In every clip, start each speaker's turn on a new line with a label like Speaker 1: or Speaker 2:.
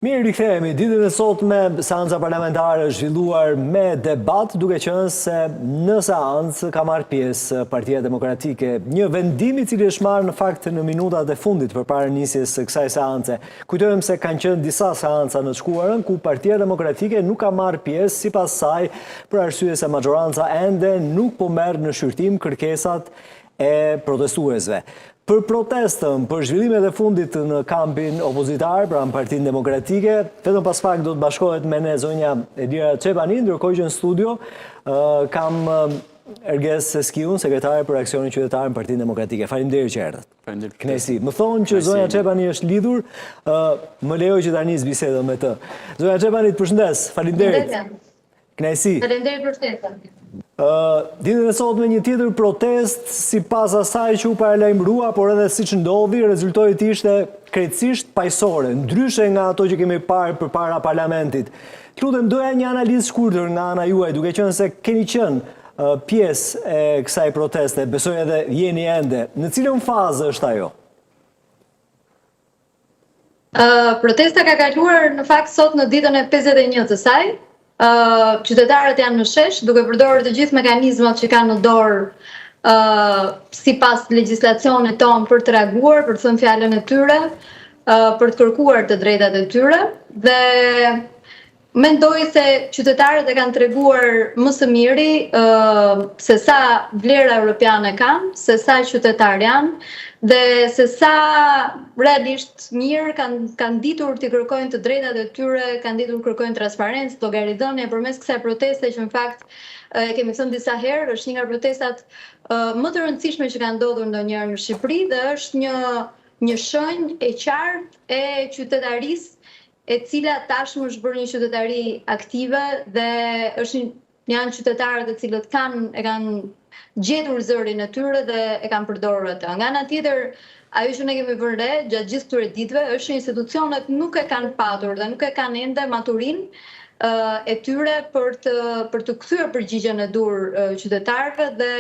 Speaker 1: Mirë, rikthehemi. Ditën e sotme seanca parlamentare është zhvilluar me debat, duke qenë se në seancë ka marrë pjesë Partia Demokratike. Një vendim I cili është marrë në fakt në minutat e fundit përpara nisjes së kësaj seance. Kujtojmë se kanë qenë disa seanca në të shkuarën ku Partia Demokratike nuk ka marrë pjesë sipas saj për arsye se majoranca ende nuk po merr në shqyrtim kërkesat e protestuesve. Për protestën, për zhvillimet e fundit në kampin opozitar, pra në Partinë Demokratike, vetëm pas pak do të bashkohet me ne zonja Elira Çepani, ndërkohë që në studio kam Erges Seskiun, sekretare për aksionin qytetar në Partinë Demokratike. Faleminderit që erdhët.
Speaker 2: Faleminderit.
Speaker 1: Knesi, më thonë që zonja Çepani është lidhur, më lejoj që ta nis bisedën me të. Zonja Çepani, të përshëndes. Faleminderit. Knesi.
Speaker 3: Faleminderit për ftesën.
Speaker 1: Ditën e sotme një tjetër protest sipas asaj që u paralajmërua, por edhe siç ndodhi, rezultoi të ishte krejtësisht paqësore, ndryshe nga ato që kemi parë përpara parlamentit. Lutem, doja një analizë shkurtër nga ana juaj, duke qenë se keni qenë pjesë e kësaj proteste, besoj edhe jeni ende. Në cilën fazë është ajo?
Speaker 3: Protesta ka kaluar në fakt sot në ditën e 51 të saj. Qytetarët janë në shesh, duke përdorur të gjithë mekanizmat që kanë në dorë sipas legjislacionit tonë për të reaguar, për të thënë fjalën e tyre, për të kërkuar të drejtat e tyre dhe mendoj se qytetarët e kanë treguar më së miri se sa vlera europiane kanë, se sa qytetar janë dhe se sa realisht mirë kanë ditur të kërkojnë të drejtat e tyre, kanë ditur të kërkojnë transparencë, llogaridhënie përmes kësaj proteste që në fakt kemi thënë disa herë, është një nga protestat më të rëndësishme që kanë ndodhur ndonjëherë në Shqipëri dhe është një shenjë e qartë e qytetarisë e cila tashmë është bërë një qytetari aktive dhe është janë qytetarët e cilët e kanë gjetur zërin e tyre dhe e kanë përdorur atë. Nga ana tjetër, ajo që ne kemi vënë re gjatë gjithë këtyre ditëve është që institucionet nuk e kanë patur dhe nuk e kanë ende maturinë e tyre për të kthyer përgjigjen e dur qytetarëve dhe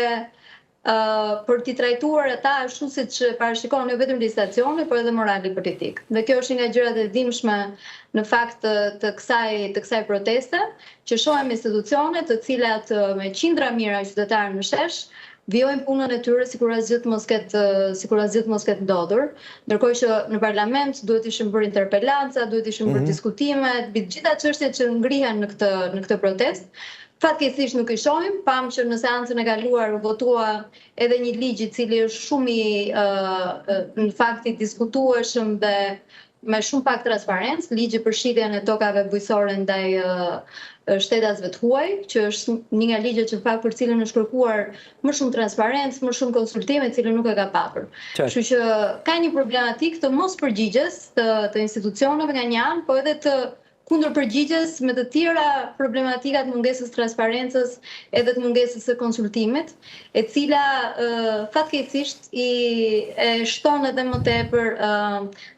Speaker 3: për t'i trajtuar ata ashtu siç parashikon jo vetëm legjislacioni, por edhe morali politik. Dhe kjo është një nga gjërat e dhimbshme në fakt të kësaj proteste, që shohim institucione të cilat me qindra mijëra qytetarë në shesh vijojnë punën e tyre sikur asgjë mos ketë ndodhur, ndërkohë që në parlament duhet ishin bërë interpelanca, duhet ishin bërë diskutime, mbi të gjitha çështjet që ngrihen në këtë protestë. Fatkeqësisht nuk I shohim, pam që në seancën e kaluar u votua edhe një ligj I cili është shumë në fakt I diskutueshëm dhe me shumë pak transparencë, ligji për shitjen e tokave bujqësore ndaj shtetasve të huaj, që është një nga ligjet që fakt për cilën është kërkuar më shumë transparencë, më shumë konsultime, cilën nuk e ka patur. Kështu që ka një problematik të mos përgjigjes të institucioneve nga një anë, po edhe të kundër përgjigjes me të tjera problematikat mungesës transparencës edhe të mungesës së konsultimit, e cila fatkeqësisht e shton edhe më tepër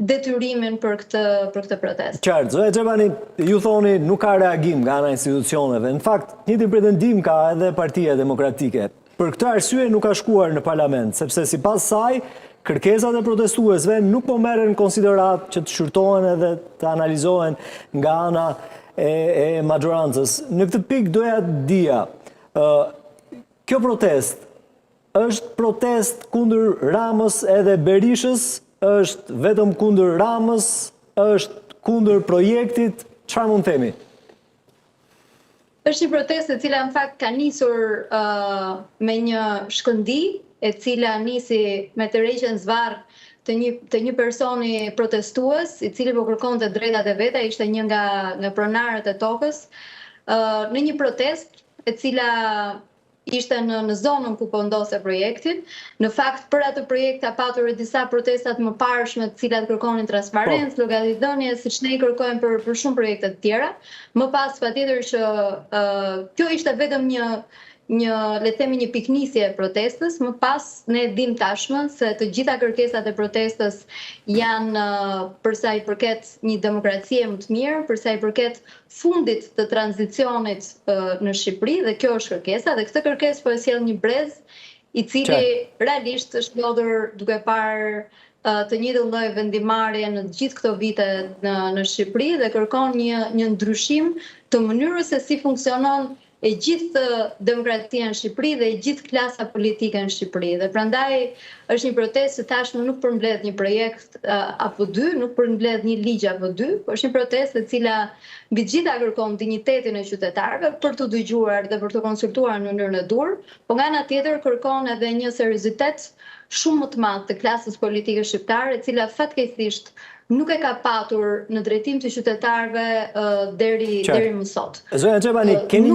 Speaker 3: detyrimin për këtë protestë.
Speaker 1: Qartë, zonja Çepani, ju thoni nuk ka reagim nga ana e institucioneve. Në fakt, njëjtin pretendim ka edhe Partia Demokratike. Për këtë arsye nuk ka shkuar në parlament, sepse sipas saj kërkesat e protestuesve nuk po merren në konsiderat që të shqyrtohen edhe të analizohen nga ana e majorancës. Në këtë pikë doja të dija, kjo protest është protest kundër Ramës edhe Berishës, është vetëm kundër Ramës, është kundër projektit, çfarë mund të themi?
Speaker 3: Është një protestë e cila në fakt ka nisur me një shkëndi, e cila nisi me të rreqen zvarr të një personi protestues, I cili po kërkonte drejtat e veta, ishte një nga pronarët e tokës, në një protestë e cila ishte në zonën ku po ndodhte projekti. Në fakt për atë projekt ka patur disa protestat më parshme të cilat kërkonin transparencë, llogaridhënie, siç ne I kërkojmë për shumë projekte të tjera. Më pas patjetër që kjo ishte vetëm le të themi një piknisje e protestës, më pas ne dim tashmë se të gjitha kërkesat e protestës janë për sa I përket një demokracie më të mirë, për sa I përket fundit të tranzicionit në Shqipëri dhe kjo është kërkesa dhe këtë kërkesë po e sjell një brez I cili realisht është ndodhur duke parë të njëjtën lloj vendimarrje në gjithë këto vite në Shqipëri dhe kërkon një ndryshim të mënyrës se si funksionon e gjithë demokratia në Shqipëri dhe e gjithë klasa politike në Shqipëri. Dhe prandaj është një protestë që tashmë nuk përmbledh një projekt apo dy, nuk përmbledh një ligj apo dy, por është një protestë e cila mbi të gjitha kërkon dinjitetin e qytetarëve për të dëgjuar dhe për të konsultuar në mënyrën e dur, por nga ana tjetër kërkon edhe një seriozitet shumë më të madh të klasës politike shqiptare, e cila fatkeqësisht nuk e ka patur në drejtim të qytetarëve deri më sot.
Speaker 1: Zonja Xhepani, keni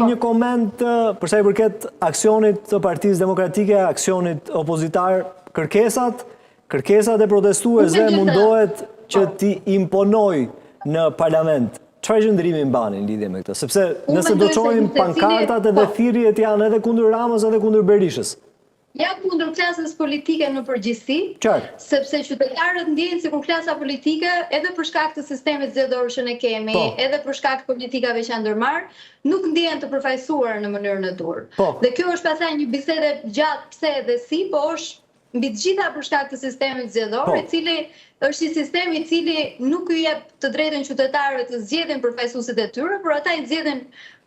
Speaker 1: një koment për sa i përket aksionit të Partisë Demokratike, aksionit opozitar, kërkesat e protestuesve mundohet që t'i imponoj në parlament. Çfarë qëndrimi mbani në lidhje me këtë? Sepse nëse do çojmë pankartat edhe thirrjet janë edhe kundër Ramës edhe kundër Berishës.
Speaker 3: Jam kundër klasës politike në përgjithësi, sepse qytetarët ndjejnë sikur klasa politike, edhe për shkak të sistemit zgjedhor që ne kemi, edhe për shkak të politikave që janë ndërmarr, nuk ndjehen të përfaqësuar në mënyrën e dur. Dhe kjo është pastaj një bisedë gjatë pse dhe si, po është mbi të gjitha për shkak të sistemit zgjedhor, i cili është një sistem i cili nuk i jep të drejtën qytetarëve të zgjedhin përfaqësuesit e tyre, por ata i zgjedhin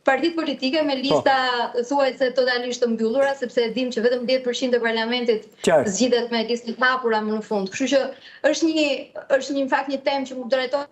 Speaker 3: partitë politike me lista thuajse totalisht të mbyllura, sepse e dim që vetëm 10% e parlamentit zgjidhet me listë të hapura më në fund. Kështu që është një fakt një temë që më drejton.